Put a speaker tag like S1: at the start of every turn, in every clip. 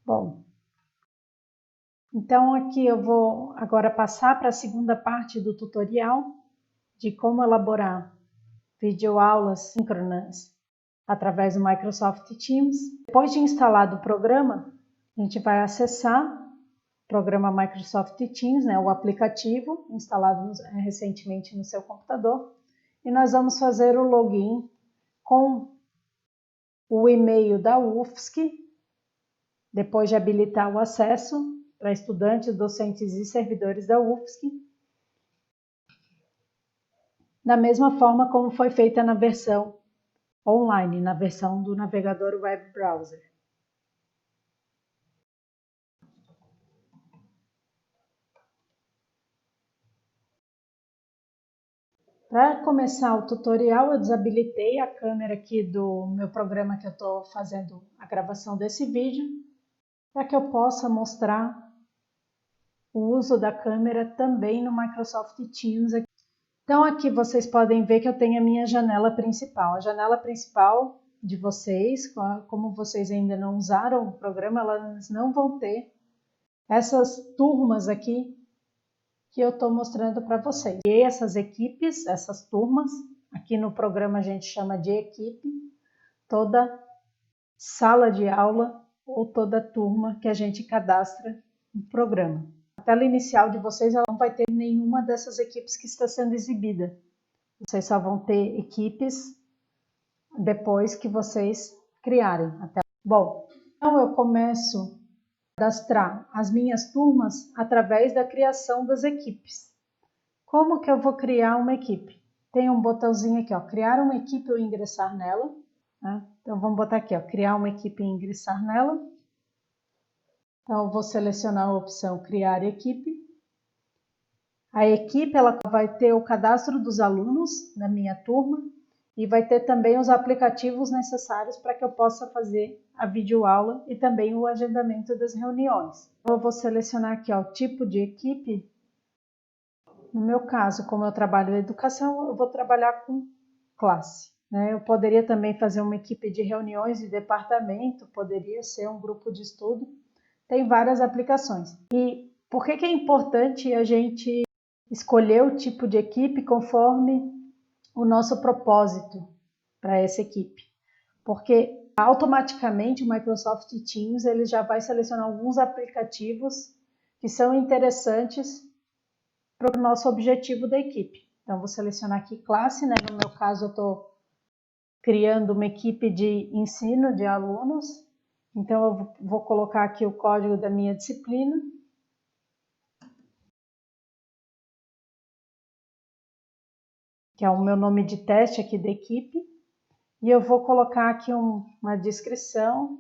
S1: Bom, então aqui eu vou agora passar para a segunda parte do tutorial de como elaborar videoaulas síncronas através do Microsoft Teams. Depois de instalado o programa, a gente vai acessar o programa Microsoft Teams, o aplicativo instalado recentemente no seu computador, e nós vamos fazer o login com o e-mail da UFSC, depois de habilitar o acesso para estudantes, docentes e servidores da UFSC, da mesma forma como foi feita na versão online, na versão do navegador web browser. Para começar o tutorial, eu desabilitei a câmera aqui do meu programa que eu estou fazendo a gravação desse vídeo, para que eu possa mostrar o uso da câmera também no Microsoft Teams. Então aqui vocês podem ver que eu tenho a minha janela principal. A janela principal de vocês, como vocês ainda não usaram o programa, elas não vão ter essas turmas aqui que eu estou mostrando para vocês. E essas equipes, essas turmas, aqui no programa a gente chama de equipe, toda sala de aula ou toda turma que a gente cadastra no programa. A tela inicial de vocês ela não vai ter nenhuma dessas equipes que está sendo exibida. Vocês só vão ter equipes depois que vocês criarem. Bom, então eu começo cadastrar as minhas turmas através da criação das equipes. Como que eu vou criar uma equipe? Tem um botãozinho aqui, ó, criar uma equipe ou ingressar nela. Né? Então vamos botar aqui, ó, criar uma equipe e ingressar nela. Então eu vou selecionar a opção criar equipe. A equipe ela vai ter o cadastro dos alunos da minha turma e vai ter também os aplicativos necessários para que eu possa fazer a videoaula e também o agendamento das reuniões. Eu vou selecionar aqui ó, o tipo de equipe. No meu caso, como eu trabalho na educação, eu vou trabalhar com classe. Eu poderia também fazer uma equipe de reuniões de departamento, poderia ser um grupo de estudo. Tem várias aplicações. E por que é importante a gente escolher o tipo de equipe conforme o nosso propósito para essa equipe? Porque automaticamente o Microsoft Teams ele já vai selecionar alguns aplicativos que são interessantes para o nosso objetivo da equipe. Então, vou selecionar aqui classe, no meu caso eu estou criando uma equipe de ensino de alunos, então eu vou colocar aqui o código da minha disciplina. Que é o meu nome de teste aqui da equipe, e eu vou colocar aqui uma descrição.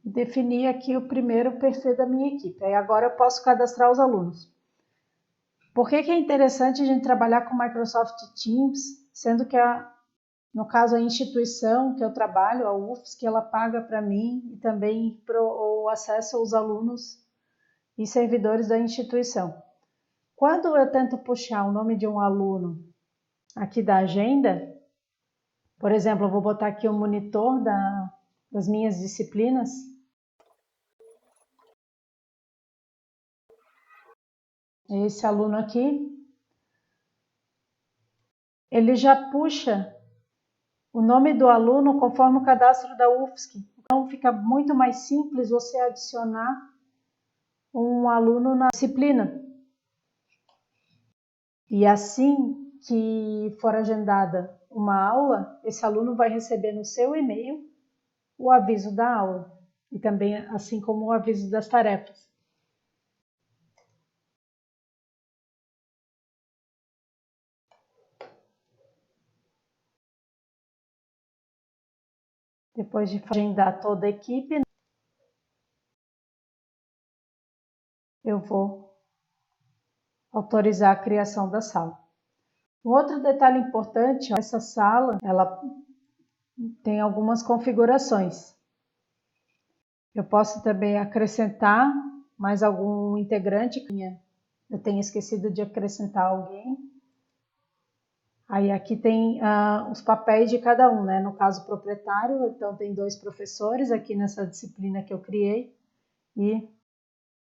S1: Definir aqui o primeiro perfil da minha equipe. Aí agora eu posso cadastrar os alunos. Por que é interessante a gente trabalhar com Microsoft Teams, sendo que no caso a instituição que eu trabalho, a UFSC, ela paga para mim e também o acesso aos alunos e servidores da instituição. Quando eu tento puxar o nome de um aluno aqui da agenda, por exemplo, eu vou botar aqui o monitor das minhas disciplinas. Esse aluno aqui, ele já puxa o nome do aluno conforme o cadastro da UFSC. Então fica muito mais simples você adicionar um aluno na disciplina. E assim que for agendada uma aula, esse aluno vai receber no seu e-mail o aviso da aula e também assim como o aviso das tarefas. Depois de agendar toda a equipe, eu vou autorizar a criação da sala. Um outro detalhe importante, essa sala, ela tem algumas configurações. Eu posso também acrescentar mais algum integrante eu tenho esquecido de acrescentar alguém. Aí aqui tem os papéis de cada um, né? No caso, proprietário, então tem 2 professores aqui nessa disciplina que eu criei. E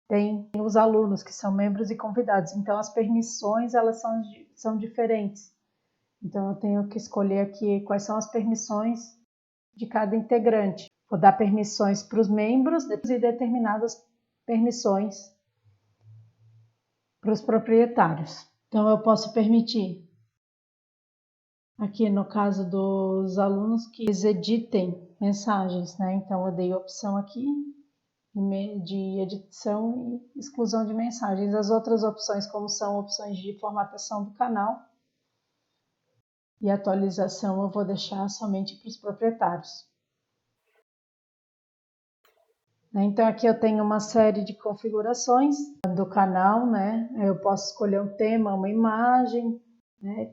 S1: tem os alunos, que são membros e convidados. Então, as permissões, elas são diferentes. Então, eu tenho que escolher aqui quais são as permissões de cada integrante. Vou dar permissões para os membros e determinadas permissões para os proprietários. Então, eu posso permitir, aqui no caso dos alunos, que eles editem mensagens, né? Então, eu dei a opção aqui de edição e exclusão de mensagens. As outras opções, como são opções de formatação do canal e atualização, eu vou deixar somente para os proprietários. Então aqui eu tenho uma série de configurações do canal, né? Eu posso escolher um tema, uma imagem, né?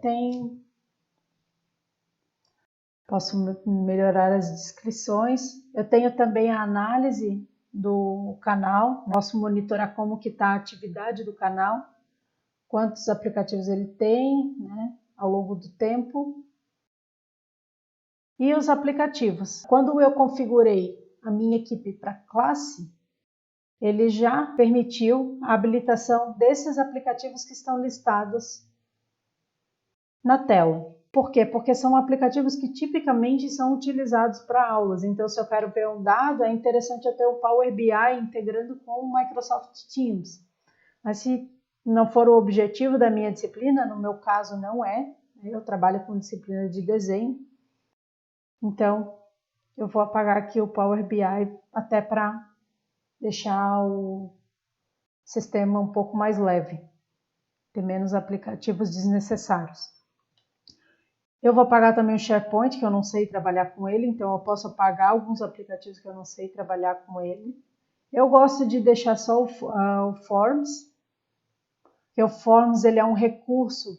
S1: Posso melhorar as descrições. Eu tenho também a análise do canal, posso monitorar como que está a atividade do canal, quantos aplicativos ele tem, né, ao longo do tempo. E os aplicativos. Quando eu configurei a minha equipe para classe, ele já permitiu a habilitação desses aplicativos que estão listados na tela. Por quê? Porque são aplicativos que tipicamente são utilizados para aulas. Então, se eu quero ver um dado, é interessante eu ter o Power BI integrando com o Microsoft Teams. Mas se não for o objetivo da minha disciplina, no meu caso não é, eu trabalho com disciplina de desenho, então eu vou apagar aqui o Power BI até para deixar o sistema um pouco mais leve, ter menos aplicativos desnecessários. Eu vou apagar também o SharePoint, que eu não sei trabalhar com ele, então eu posso apagar alguns aplicativos que eu não sei trabalhar com ele. Eu gosto de deixar só o Forms, que o Forms ele é um recurso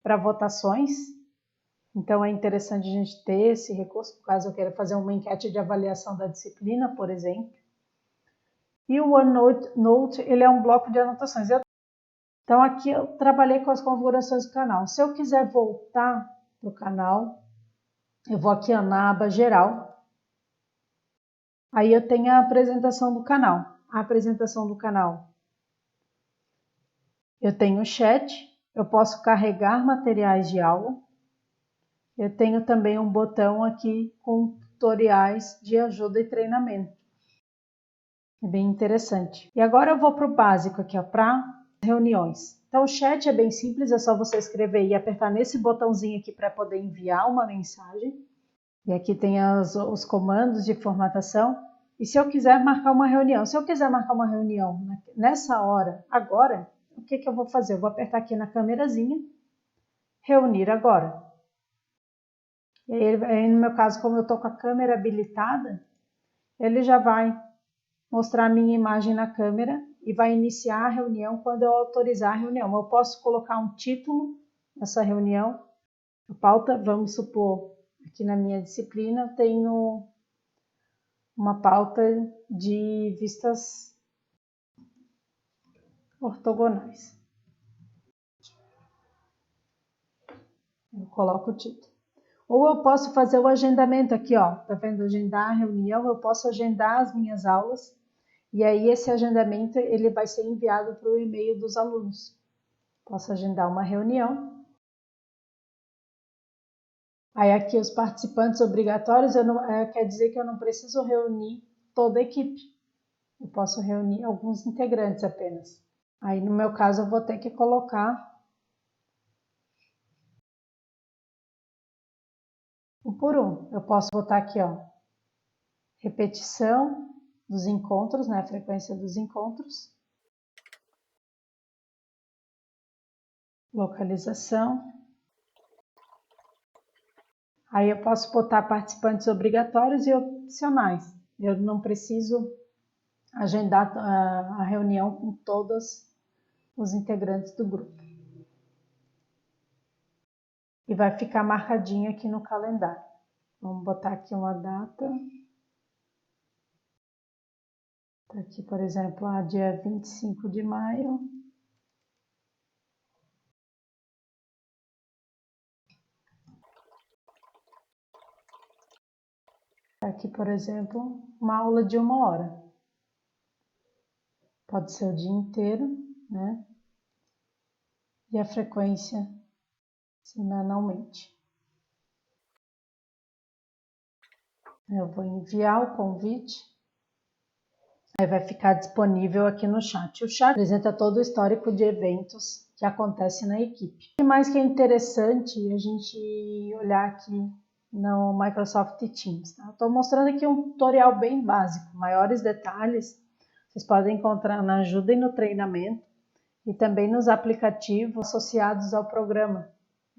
S1: para votações, então é interessante a gente ter esse recurso, caso eu queira fazer uma enquete de avaliação da disciplina, por exemplo. E o OneNote ele é um bloco de anotações. Então aqui eu trabalhei com as configurações do canal. Se eu quiser voltar para o canal, eu vou aqui na aba geral. Aí eu tenho a apresentação do canal. A apresentação do canal. Eu tenho o chat, eu posso carregar materiais de aula. Eu tenho também um botão aqui com tutoriais de ajuda e treinamento. É bem interessante. E agora eu vou para o básico aqui, para reuniões. Então o chat é bem simples, é só você escrever e apertar nesse botãozinho aqui para poder enviar uma mensagem. E aqui tem os comandos de formatação. E se eu quiser marcar uma reunião? Se eu quiser marcar uma reunião nessa hora, agora, o que eu vou fazer? Eu vou apertar aqui na câmerazinha, reunir agora. E aí, no meu caso, como eu estou com a câmera habilitada, ele já vai mostrar a minha imagem na câmera e vai iniciar a reunião quando eu autorizar a reunião. Eu posso colocar um título nessa reunião, a pauta, vamos supor, aqui na minha disciplina eu tenho uma pauta de vistas ortogonais. Eu coloco o título. Ou eu posso fazer o agendamento aqui, ó, tá vendo? Agendar a reunião, eu posso agendar as minhas aulas e aí esse agendamento ele vai ser enviado para o e-mail dos alunos. Posso agendar uma reunião. Aí aqui os participantes obrigatórios, quer dizer que eu não preciso reunir toda a equipe. Eu posso reunir alguns integrantes apenas. Aí no meu caso eu vou ter que colocar um por um. Eu posso botar aqui, ó, repetição dos encontros, né, a frequência dos encontros. Localização. Aí eu posso botar participantes obrigatórios e opcionais. Eu não preciso agendar a reunião com todos os integrantes do grupo. E vai ficar marcadinho aqui no calendário. Vamos botar aqui uma data. Tá aqui, por exemplo, dia 25 de maio. Aqui, por exemplo, uma aula de 1 hora. Pode ser o dia inteiro, né? E a frequência semanalmente. Eu vou enviar o convite. Aí vai ficar disponível aqui no chat. O chat apresenta todo o histórico de eventos que acontecem na equipe. O que mais que é interessante a gente olhar aqui no Microsoft Teams. Tá? Estou mostrando aqui um tutorial bem básico. Maiores detalhes vocês podem encontrar na ajuda e no treinamento e também nos aplicativos associados ao programa.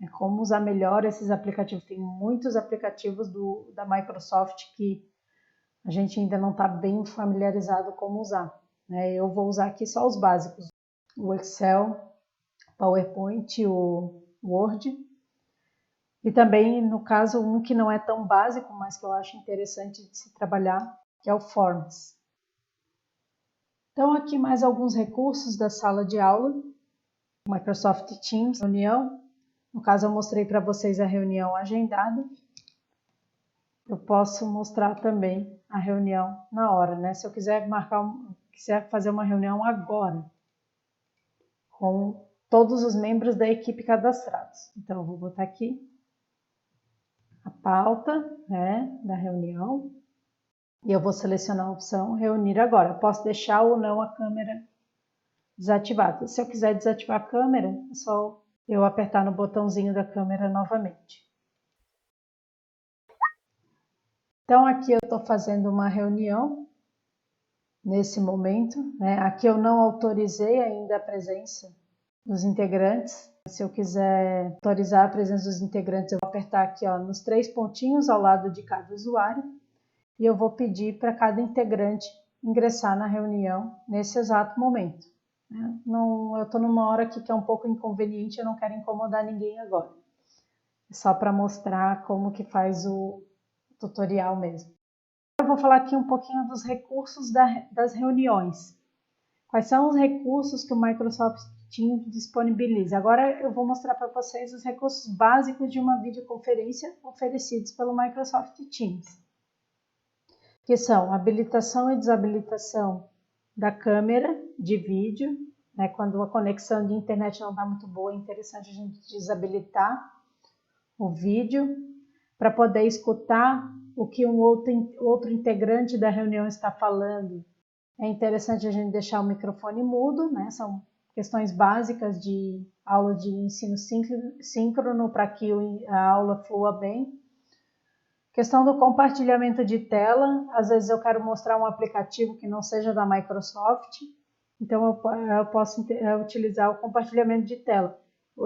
S1: É como usar melhor esses aplicativos. Tem muitos aplicativos da Microsoft que a gente ainda não está bem familiarizado como usar. Né? Eu vou usar aqui só os básicos. O Excel, PowerPoint, o Word. E também, no caso, um que não é tão básico, mas que eu acho interessante de se trabalhar, que é o Forms. Então, aqui mais alguns recursos da sala de aula. Microsoft Teams, reunião. No caso, eu mostrei para vocês a reunião agendada. Eu posso mostrar também a reunião na hora, né? Se eu quiser quiser fazer uma reunião agora, com todos os membros da equipe cadastrados. Então, eu vou botar aqui a pauta, né, da reunião. E eu vou selecionar a opção reunir agora. Eu posso deixar ou não a câmera desativada. Se eu quiser desativar a câmera, é só eu apertar no botãozinho da câmera novamente. Então, aqui eu estou fazendo uma reunião nesse momento, né? Aqui eu não autorizei ainda a presença dos integrantes. Se eu quiser autorizar a presença dos integrantes, eu vou apertar aqui ó, nos 3 pontinhos ao lado de cada usuário e eu vou pedir para cada integrante ingressar na reunião nesse exato momento. Né? Não, eu estou numa hora aqui que é um pouco inconveniente, eu não quero incomodar ninguém agora. É só para mostrar como que faz o tutorial mesmo. Eu vou falar aqui um pouquinho dos recursos das reuniões. Quais são os recursos que o Microsoft Teams disponibiliza? Agora eu vou mostrar para vocês os recursos básicos de uma videoconferência oferecidos pelo Microsoft Teams, que são habilitação e desabilitação da câmera de vídeo, né? Quando a conexão de internet não está muito boa, é interessante a gente desabilitar o vídeo para poder escutar o que um outro integrante da reunião está falando. É interessante a gente deixar o microfone mudo, né? São questões básicas de aula de ensino síncrono para que a aula flua bem. Questão do compartilhamento de tela, às vezes eu quero mostrar um aplicativo que não seja da Microsoft, então eu posso utilizar o compartilhamento de tela.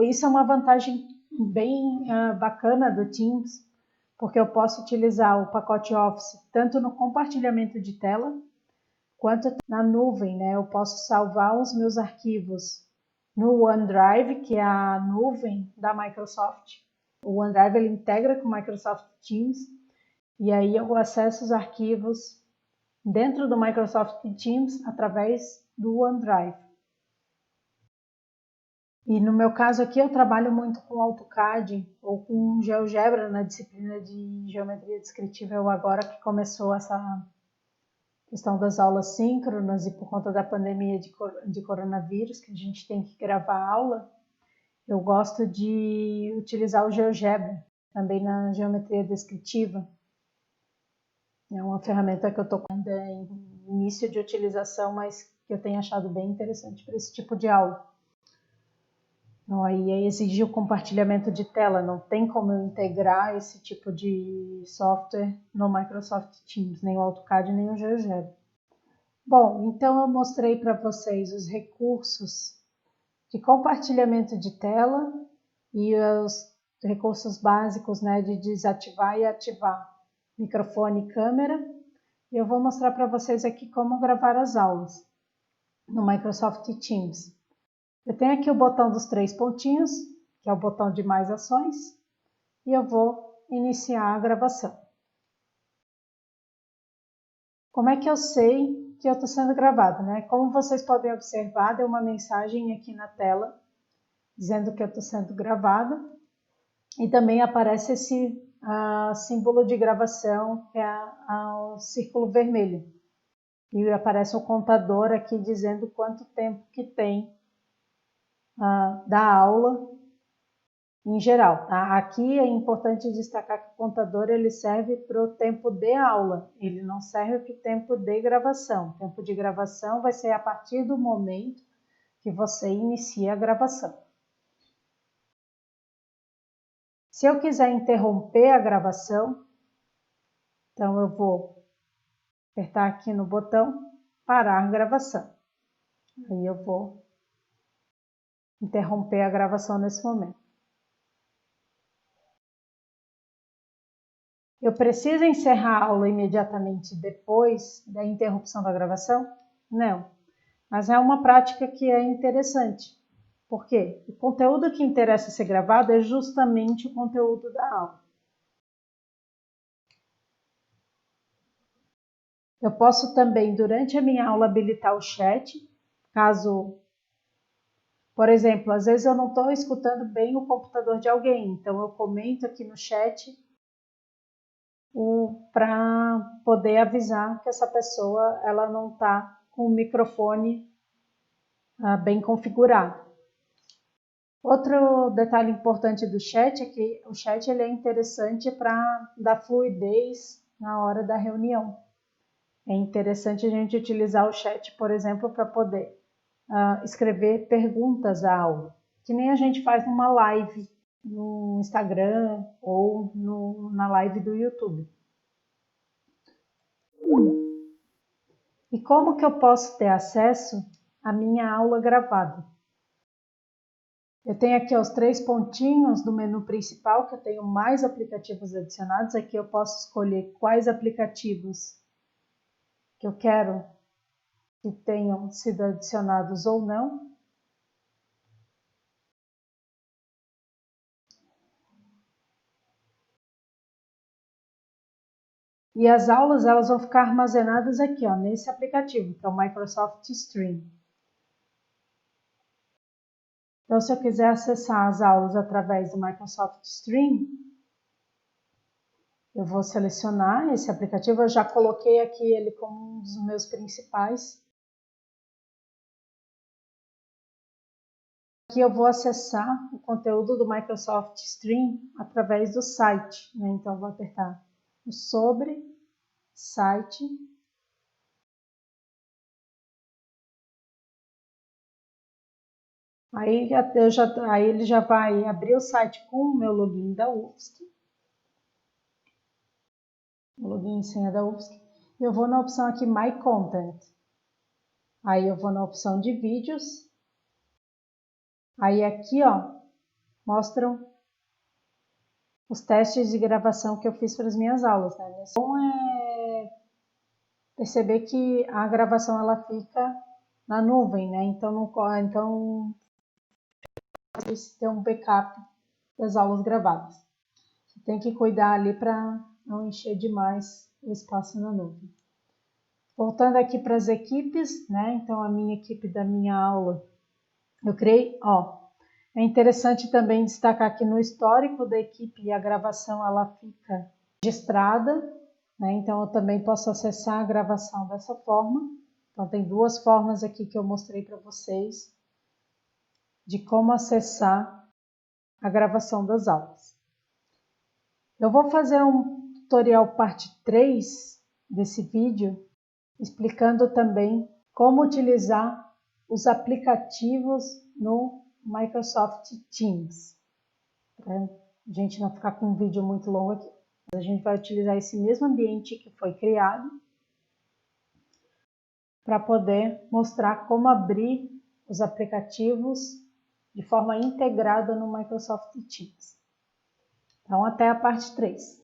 S1: Isso é uma vantagem bem bacana do Teams, porque eu posso utilizar o pacote Office tanto no compartilhamento de tela, quanto na nuvem, né? Eu posso salvar os meus arquivos no OneDrive, que é a nuvem da Microsoft. O OneDrive ele integra com o Microsoft Teams e aí eu acesso os arquivos dentro do Microsoft Teams através do OneDrive. E no meu caso aqui eu trabalho muito com AutoCAD ou com GeoGebra na disciplina de Geometria Descritiva, eu agora que começou essa questão das aulas síncronas e por conta da pandemia de coronavírus, que a gente tem que gravar aula, eu gosto de utilizar o GeoGebra, também na geometria descritiva. É uma ferramenta que eu estou ainda em início de utilização, mas que eu tenho achado bem interessante para esse tipo de aula. Então, aí exige o compartilhamento de tela, não tem como eu integrar esse tipo de software no Microsoft Teams, nem o AutoCAD, nem o GeoGebra. Bom, então eu mostrei para vocês os recursos de compartilhamento de tela e os recursos básicos, né, de desativar e ativar microfone e câmera. E eu vou mostrar para vocês aqui como gravar as aulas no Microsoft Teams. Eu tenho aqui o botão dos 3 pontinhos, que é o botão de mais ações, e eu vou iniciar a gravação. Como é que eu sei que eu estou sendo gravado, né? Como vocês podem observar, deu uma mensagem aqui na tela dizendo que eu estou sendo gravada e também aparece esse símbolo de gravação, que é o círculo vermelho. E aparece um contador aqui dizendo quanto tempo que tem da aula em geral. Tá? Aqui é importante destacar que o contador ele serve para o tempo de aula, ele não serve para o tempo de gravação. O tempo de gravação vai ser a partir do momento que você inicia a gravação. Se eu quiser interromper a gravação, então eu vou apertar aqui no botão parar gravação. Aí eu vou interromper a gravação nesse momento. Eu preciso encerrar a aula imediatamente depois da interrupção da gravação? Não, mas é uma prática que é interessante. Por quê? O conteúdo que interessa ser gravado é justamente o conteúdo da aula. Eu posso também, durante a minha aula, habilitar o chat, caso, por exemplo, às vezes eu não estou escutando bem o computador de alguém, então eu comento aqui no chat para poder avisar que essa pessoa ela não está com o microfone bem configurado. Outro detalhe importante do chat é que o chat ele é interessante para dar fluidez na hora da reunião. É interessante a gente utilizar o chat, por exemplo, para poder escrever perguntas à aula, que nem a gente faz numa live no Instagram ou na live do YouTube. E como que eu posso ter acesso à minha aula gravada? Eu tenho aqui os 3 pontinhos do menu principal, que eu tenho mais aplicativos adicionados. Aqui eu posso escolher quais aplicativos que eu quero que tenham sido adicionados ou não. E as aulas elas vão ficar armazenadas aqui, ó, nesse aplicativo, que é o Microsoft Stream. Então, se eu quiser acessar as aulas através do Microsoft Stream, eu vou selecionar esse aplicativo. Eu já coloquei aqui ele como um dos meus principais. Aqui eu vou acessar o conteúdo do Microsoft Stream através do site, né? Então, eu vou apertar o sobre site. Aí ele já vai abrir o site com o meu login da UFSC. O login e senha da UFSC. Eu vou na opção aqui My Content. Aí eu vou na opção de vídeos. Aí aqui, ó, mostram os testes de gravação que eu fiz para as minhas aulas, né? Então é perceber que a gravação ela fica na nuvem, né? Então ter um backup das aulas gravadas. Você tem que cuidar ali para não encher demais o espaço na nuvem. Voltando aqui para as equipes, né? Então a minha equipe da minha aula, eu criei, ó. É interessante também destacar que no histórico da equipe a gravação ela fica registrada, né? Então eu também posso acessar a gravação dessa forma. Então tem 2 formas aqui que eu mostrei para vocês de como acessar a gravação das aulas. Eu vou fazer um tutorial parte 3 desse vídeo, explicando também como utilizar os aplicativos no Microsoft Teams. Para a gente não ficar com um vídeo muito longo aqui. A gente vai utilizar esse mesmo ambiente que foi criado para poder mostrar como abrir os aplicativos de forma integrada no Microsoft Teams. Então, até a parte 3.